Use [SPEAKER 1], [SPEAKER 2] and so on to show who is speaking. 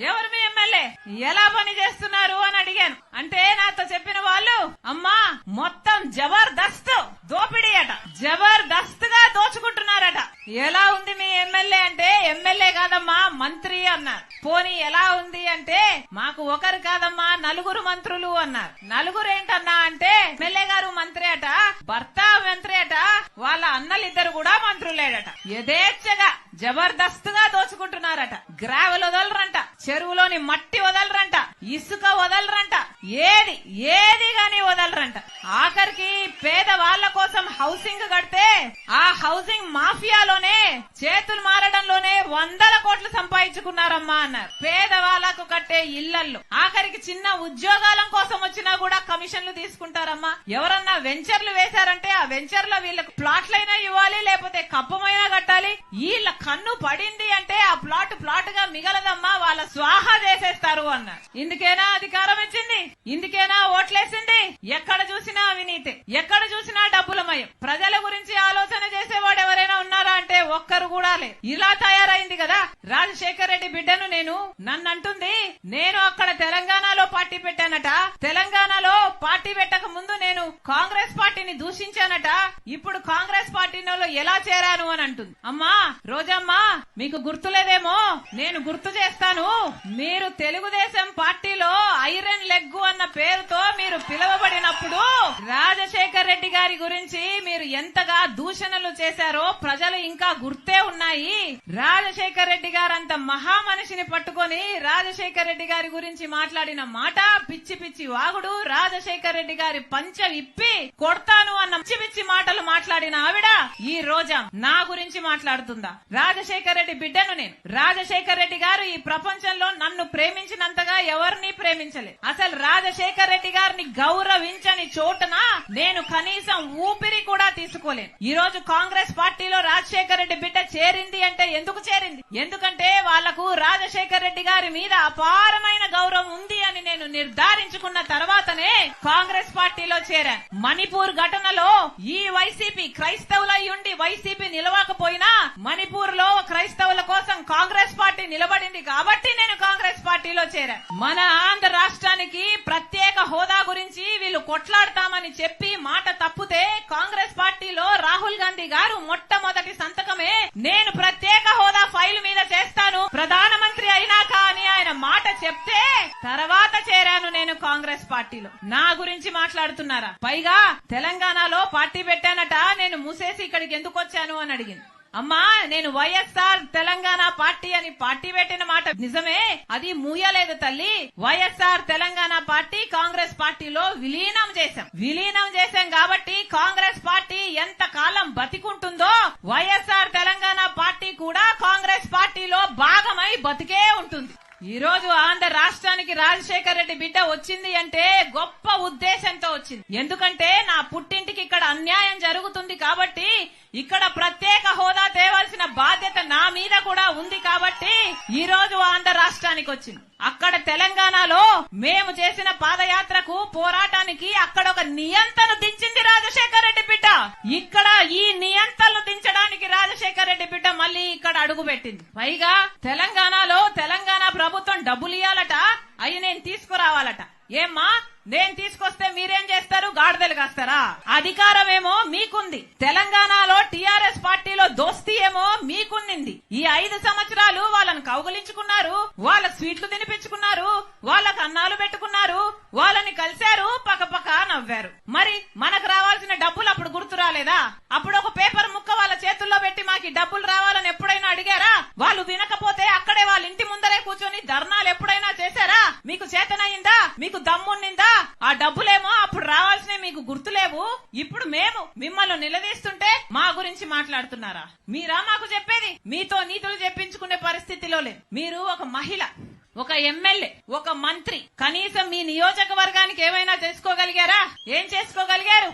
[SPEAKER 1] ఎవరు మీ ఎమ్మెల్యే, ఎలా పని చేస్తున్నారు అని అడిగాను. అంటే నాతో చెప్పిన వాళ్ళు, అమ్మా మొత్తం జబర్దస్త్ దోపిడీ అట, జబర్దస్త్ గా దోచుకుంటున్నారట. ఎలా ఉంది మీ ఎమ్మెల్యే అంటే, ఎమ్మెల్యే కాదమ్మా మంత్రి అన్నారు. పోనీ ఎలా ఉంది అంటే, మాకు ఒకరు కాదమ్మా నలుగురు మంత్రులు అన్నారు. నలుగురు ఏంటన్నా అంటే, ఎమ్మెల్యే గారు మంత్రి అట, భర్త మంత్రి అట, వాళ్ళ అన్నలిద్దరు కూడా మంత్రులేడట. యథేచ్ఛగా జబర్దస్త్ గా దోచుకుంటున్నారట. గ్రావెల్ వదలరంట, చెరువులోని మట్టి వదలరంట, ఇసుక వదలరంట, ఏది గాని వదలరంట. ఆఖరికి పేద వాళ్ల కోసం హౌసింగ్ కడితే ఆ హౌసింగ్ మాఫియాలోనే చేతులు మారడంలోనే 100 కోట్లు సంపాదించుకున్నారమ్మా అన్నారు. పేదవాళ్లకు కట్టే ఇళ్లల్లో ఆఖరికి చిన్న ఉద్యోగాల కోసం వచ్చినా కూడా కమిషన్లు తీసుకుంటారమ్మా. ఎవరన్నా వెంచర్లు వేశారంటే ఆ వెంచర్ లో వీళ్ళకి ప్లాట్లైనా ఇవ్వాలి, లేకపోతే కప్పమైనా కట్టాలి. వీళ్ళ కన్ను పడింది అంటే ఆ ప్లాట్ గా మిగలదమ్మా, వాళ్ళ స్వాహా చేసేస్తారు అన్నారు. ఇందుకేనా అధికారం ఇచ్చింది, ఇందుకేనా ఓట్లేసింది? ఎక్కడ చూసినా అవినీతి, ఎక్కడ చూసినా డబ్బులమయం. ప్రజల గురించి ఆలోచన చేసేవాడు ఎవరైనా ఉన్నారా అంటే ఒక్కరు కూడా లేదు. ఇలా తయారైంది కదా. రాజశేఖర్ రెడ్డి బిడ్డను నన్ను అంటుంది, నేను అక్కడ తెలంగాణలో పార్టీ పెట్టానట, తెలంగాణలో పార్టీ పెట్టక ముందు నేను కాంగ్రెస్ పార్టీని దూషించానట, ఇప్పుడు కాంగ్రెస్ పార్టీలో ఎలా చేరాను అని అంటుంది. అమ్మా రోజమ్మా, మీకు గుర్తులేదేమో, నేను గుర్తు చేస్తాను. మీరు తెలుగుదేశం పార్టీలో ఐరన్ లెగ్ అన్న పేరుతో మీరు పిలువబడినప్పుడు రాజశేఖర్ రెడ్డి గారి గురించి మీరు ఎంతగా దూషణలు చేశారో ప్రజలు ఇంకా గుర్తే ఉన్నాయి. రాజశేఖర్ రెడ్డి గారు అంత మహా మనిషిని పట్టుకొని రాజశేఖర్ రెడ్డి గారి గురించి మాట్లాడిన మాట పిచ్చి పిచ్చి వాగుడు. రాజశేఖర్ రెడ్డి గారి పంచ విప్పి కొడతాను అన్న పిచ్చి పిచ్చి మాటలు మాట్లాడిన ఆవిడ ఈ రోజా నా గురించి మాట్లాడుతుందా? రాజశేఖర్ రెడ్డి బిడ్డను నేను. రాజశేఖర్ రెడ్డి గారు ఈ ప్రపంచంలో నన్ను ప్రేమించినంతగా ఎవరిని ప్రేమించలేదు. అసలు రాజశేఖర్ రెడ్డి గారిని గౌరవించని చోటున నేను కనీసం ఊపిరి కూడా తీసుకోలేను. ఈ రోజు కాంగ్రెస్ పార్టీలో రాజశేఖర్ రెడ్డి బిడ్డ చేరింది అంటే ఎందుకు చేరింది? ఎందుకంటే వాళ్లకు రాజశేఖర్ రెడ్డి గారి మీద అపారమైన గౌరవం ఉంది అని నేను నిర్ధారించుకున్న తర్వాతనే కాంగ్రెస్ పార్టీలో చేరాను. మణిపూర్ ఘటనలో ఈ వైసీపీ క్రైస్తవులై ఉండి వైసీపీ నిలవకపోయినా మణిపూర్ లో క్రైస్తవుల కోసం కాంగ్రెస్ పార్టీ నిలబడింది కాబట్టి నేను కాంగ్రెస్ పార్టీలో చేరాను. మన ఆంధ్ర రాష్ట్రానికి ప్రత్యేక హోదా గురించి వీళ్ళు కొట్లాడతామని చెప్పి మాట తప్పితే కాంగ్రెస్ పార్టీలో రాహుల్ గాంధీ గారు మొట్టమొదటి సంతకమే నేను ప్రత్యేక హోదా ఫైల్ మీద చేస్తాను ప్రధానమంత్రి అయినాక అని ఆయన మాట చెప్తే తర్వాత చేరాను నేను కాంగ్రెస్ పార్టీలో. నా గురించి మాట్లాడుతున్నారా? పైగా తెలంగాణలో పార్టీ పెట్టానట, నేను మూసేసి ఇక్కడికి ఎందుకు వచ్చాను అని అడిగింది. అమ్మా నేను వైఎస్ఆర్ తెలంగాణ పార్టీ అని పార్టీ పెట్టిన మాట నిజమే, అది మూయలేదు తల్లి. వైఎస్ఆర్ తెలంగాణ పార్టీ కాంగ్రెస్ పార్టీలో విలీనం చేశాం కాబట్టి కాంగ్రెస్ పార్టీ ఎంత కాలం బతికుంటుందో వైఎస్ఆర్ తెలంగాణ పార్టీ కూడా కాంగ్రెస్ పార్టీలో భాగమై బతికే ఉంటుంది. ఈ రోజు ఆంధ్ర రాష్ట్రానికి రాజశేఖర్ రెడ్డి బిడ్డ వచ్చింది అంటే గొప్ప ఉద్దేశంతో వచ్చింది. ఎందుకంటే నా పుట్టింటికి ఇక్కడ అన్యాయం జరుగుతుంది కాబట్టి ఇక్కడ ప్రత్యేక హోదా తేవాల్సిన బాధ్యత నా మీద కూడా ఉంది కాబట్టి ఈ రోజు ఆంధ్ర రాష్ట్రానికి వచ్చింది. అక్కడ తెలంగాణలో మేము చేసిన పాదయాత్రకు పోరాటానికి అక్కడ ఒక నియంతను దించింది రాజశేఖర్ రెడ్డి బిడ్డ. ఇక్కడ ఈ నియంతను దించడానికి రాజశేఖర్ రెడ్డి బిడ్డ మళ్ళీ ఇక్కడ అడుగు పెట్టింది. పైగా తెలంగాణలో తెలంగాణ ప్రభుత్వం డబ్బులు ఇయ్యాలట, అవి నేను తీసుకురావాలట. ఏమ్మా నేను తీసుకొస్తే మీరేం చేస్తారు? గాడిదలు కాస్తారా? అధికారం ఏమో మీకుంది, తెలంగాణలో టీఆర్ఎస్ పార్టీలో దోస్తీ ఏమో మీకుంది. ఈ 5 సంవత్సరాలు వాళ్ళని కౌగులించుకున్నారు, వాళ్ళ స్వీట్లు తినిపించుకున్నారు, వాళ్ళకు అన్నాలు పెట్టుకున్నారు, వాళ్ళని కలిశారు, పక్కపక్క నవ్వారు. మరి మనకు రావాల్సిన డబ్బులు అప్పుడు గుర్తు రాలేదా? అప్పుడు ఒక పేపర్ ముక్క వాళ్ళ చేతుల్లో పెట్టి మాకు డబ్బులు రావాలని ఎప్పుడైనా అడిగారా? వాళ్ళు వినకపోతే అక్కడే వాళ్ళ ఇంటి ముందరే కూర్చొని ధర్నాలు ఎప్పుడైనా చేశారా? మీకు చేతనయిందా? మీకు దమ్మున్నిందా? ఆ డబ్బులేమో అప్పుడు రావాల్సినవి మీకు గుర్తులేవు. ఇప్పుడు మేము మిమ్మల్ని నిలదీస్తుంటే మా గురించి మాట్లాడుతున్నారా? మీరా మాకు చెప్పేది? మీతో నీతులు చెప్పించుకునే పరిస్థితిలో లేదు. మీరు ఒక మహిళ, ఒక ఎమ్మెల్యే, ఒక మంత్రి, కనీసం మీ నియోజకవర్గానికి ఏమైనా చేసుకోగలిగారా? ఏం చేసుకోగలిగారు?